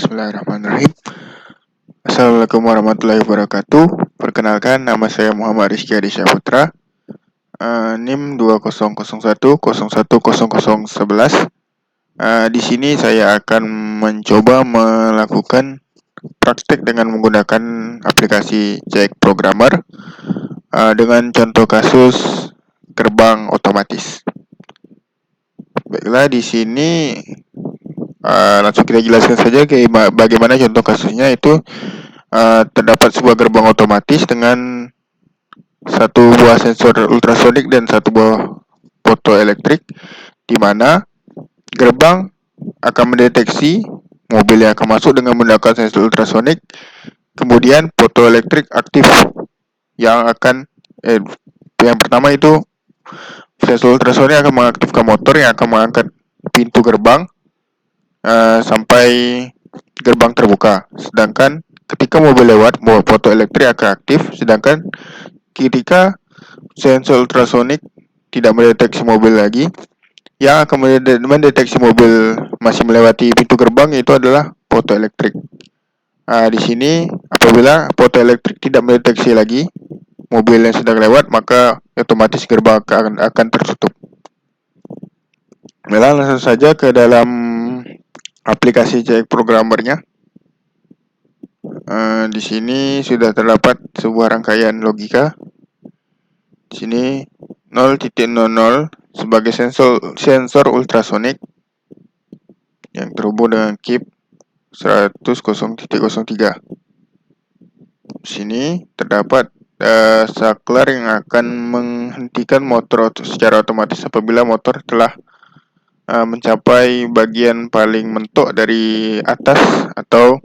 Bismillahirrahmanirrahim. Assalamualaikum warahmatullahi wabarakatuh. Perkenalkan, nama saya Muhammad Rizky Adisya Putra, NIM 2001010011. Di sini saya akan mencoba melakukan praktek dengan menggunakan aplikasi Cek Programmer dengan contoh kasus gerbang otomatis. Baiklah, di sini langsung kita jelaskan saja bagaimana contoh kasusnya. Itu terdapat sebuah gerbang otomatis dengan satu buah sensor ultrasonik dan satu buah fotoelektrik, di mana gerbang akan mendeteksi mobil yang akan masuk dengan menggunakan sensor ultrasonik. Kemudian fotoelektrik aktif yang pertama itu sensor ultrasonik akan mengaktifkan motor yang akan mengangkat pintu gerbang sampai gerbang terbuka. Sedangkan ketika mobil lewat, fotoelektrik akan aktif. Sedangkan ketika sensor ultrasonik tidak mendeteksi mobil lagi, yang akan mendeteksi mobil masih melewati pintu gerbang itu adalah fotoelektrik. Di sini apabila fotoelektrik tidak mendeteksi lagi mobil yang sedang lewat, maka otomatis gerbang akan tertutup. Langsung saja ke dalam aplikasi Cek Programmernya. Di sini sudah terdapat sebuah rangkaian logika. Di sini 0.00 sebagai sensor ultrasonik yang terhubung dengan chip 100.0.03. Di sini terdapat saklar yang akan menghentikan motor secara otomatis apabila motor telah mencapai bagian paling mentok dari atas, atau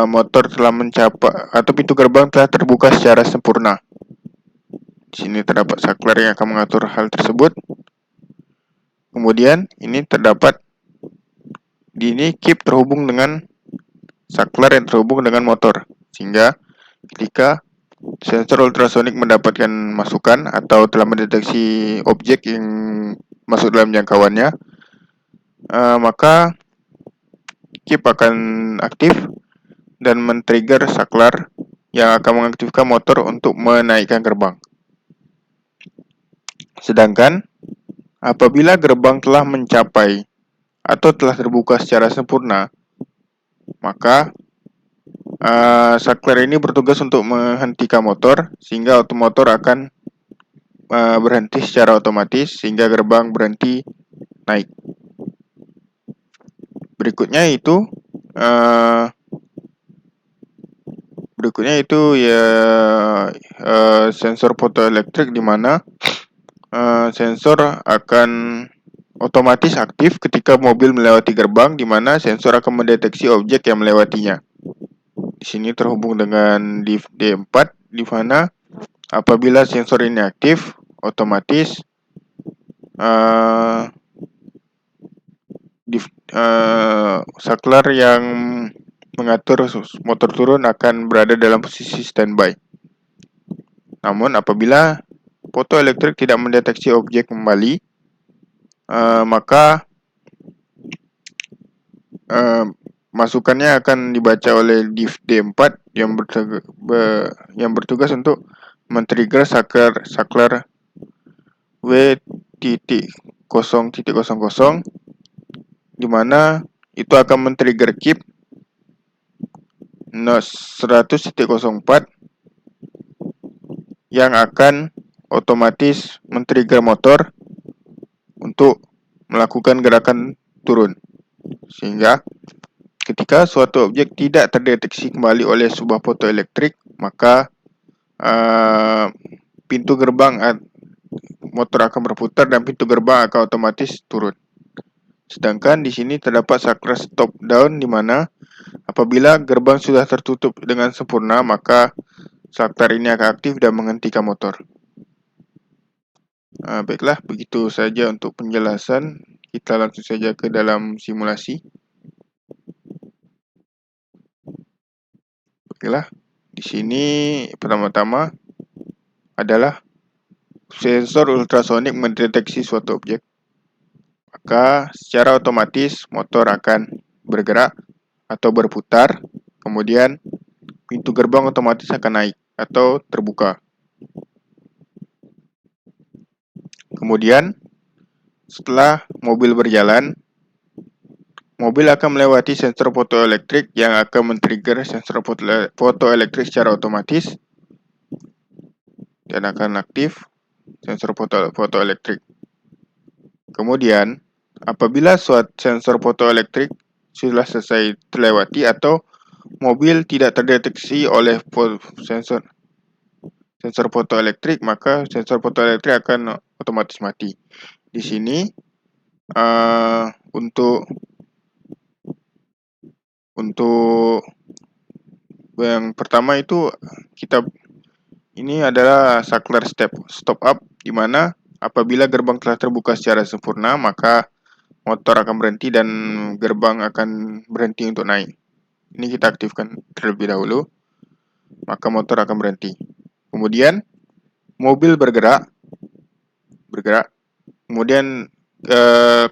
motor telah mencapai atau pintu gerbang telah terbuka secara sempurna. Di sini terdapat saklar yang akan mengatur hal tersebut. Kemudian ini terdapat chip terhubung dengan saklar yang terhubung dengan motor, sehingga ketika sensor ultrasonik mendapatkan masukan atau telah mendeteksi objek yang masuk dalam jangkauannya, maka chip akan aktif dan men-trigger saklar yang akan mengaktifkan motor untuk menaikkan gerbang. Sedangkan apabila gerbang telah mencapai atau telah terbuka secara sempurna, maka saklar ini bertugas untuk menghentikan motor, sehingga motor akan berhenti secara otomatis sehingga gerbang berhenti naik. Berikutnya itu sensor fotoelektrik, di mana sensor akan otomatis aktif ketika mobil melewati gerbang, di mana sensor akan mendeteksi objek yang melewatinya. Di sini terhubung dengan div D4, di mana apabila sensor ini aktif, otomatis saklar yang mengatur motor turun akan berada dalam posisi standby. Namun apabila fotoelektrik tidak mendeteksi objek kembali, maka masukannya akan dibaca oleh div D4 yang bertugas untuk men-trigger saklar W.0.00, di mana itu akan men-trigger chip 100.04 yang akan otomatis men-trigger motor untuk melakukan gerakan turun, sehingga ketika suatu objek tidak terdeteksi kembali oleh sebuah fotoelektrik, maka pintu gerbang motor akan berputar dan pintu gerbang akan otomatis turun. Sedangkan di sini terdapat saklar stop down, di mana apabila gerbang sudah tertutup dengan sempurna, maka saklar ini akan aktif dan menghentikan motor. Baiklah, begitu saja untuk penjelasan. Kita langsung saja ke dalam simulasi. Baiklah, di sini pertama-tama adalah sensor ultrasonik mendeteksi suatu objek. Maka secara otomatis motor akan bergerak atau berputar, kemudian pintu gerbang otomatis akan naik atau terbuka. Kemudian, setelah mobil berjalan, mobil akan melewati sensor fotoelektrik yang akan men-trigger sensor fotoelektrik secara otomatis dan akan aktif sensor fotoelektrik. Kemudian, apabila suatu sensor fotoelektrik sudah selesai terlewati atau mobil tidak terdeteksi oleh sensor fotoelektrik, maka sensor fotoelektrik akan otomatis mati. Di sini untuk yang pertama itu ini adalah saklar stop up, di mana apabila gerbang telah terbuka secara sempurna, maka motor akan berhenti dan gerbang akan berhenti untuk naik. Ini kita aktifkan terlebih dahulu, maka motor akan berhenti. Kemudian mobil bergerak, kemudian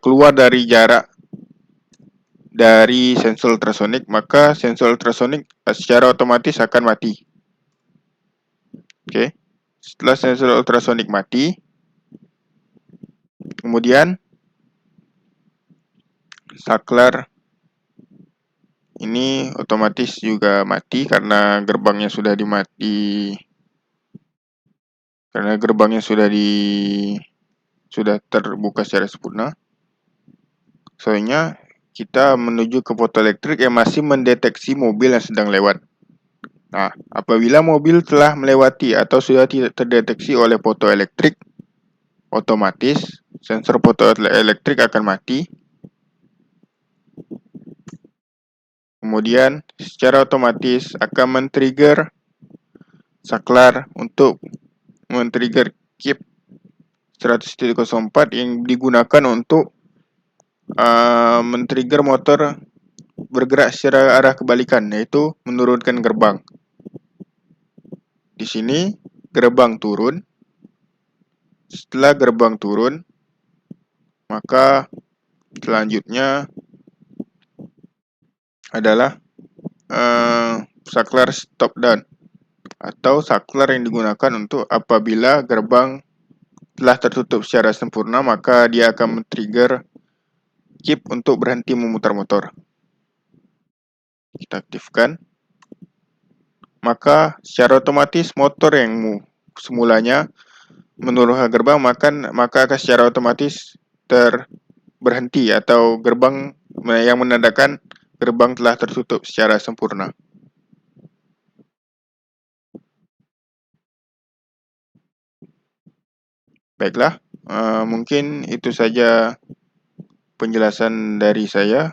keluar dari jarak dari sensor ultrasonik, maka sensor ultrasonik secara otomatis akan mati. Oke. Setelah sensor ultrasonik mati, kemudian saklar ini otomatis juga mati karena gerbangnya sudah sudah terbuka secara sempurna. Soalnya kita menuju ke fotoelektrik yang masih mendeteksi mobil yang sedang lewat. Nah, apabila mobil telah melewati atau sudah tidak terdeteksi oleh fotoelektrik, otomatis sensor fotoelektrik akan mati. Kemudian secara otomatis akan men-trigger saklar untuk men-trigger KIP 100.04 yang digunakan untuk men-trigger motor bergerak secara arah kebalikan, yaitu menurunkan gerbang. Di sini gerbang turun. Setelah gerbang turun, maka selanjutnya adalah saklar stop down atau saklar yang digunakan untuk apabila gerbang telah tertutup secara sempurna, maka dia akan men-trigger KIP untuk berhenti memutar motor. Kita aktifkan, maka secara otomatis motor yang semulanya menurunkan gerbang maka akan secara otomatis berhenti atau gerbang yang menandakan gerbang telah tertutup secara sempurna. Baiklah, mungkin itu saja penjelasan dari saya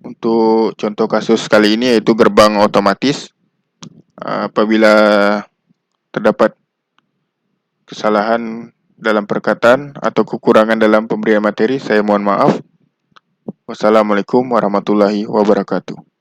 untuk contoh kasus kali ini, yaitu gerbang otomatis. Apabila terdapat kesalahan dalam perkataan atau kekurangan dalam pemberian materi, saya mohon maaf. Wassalamualaikum warahmatullahi wabarakatuh.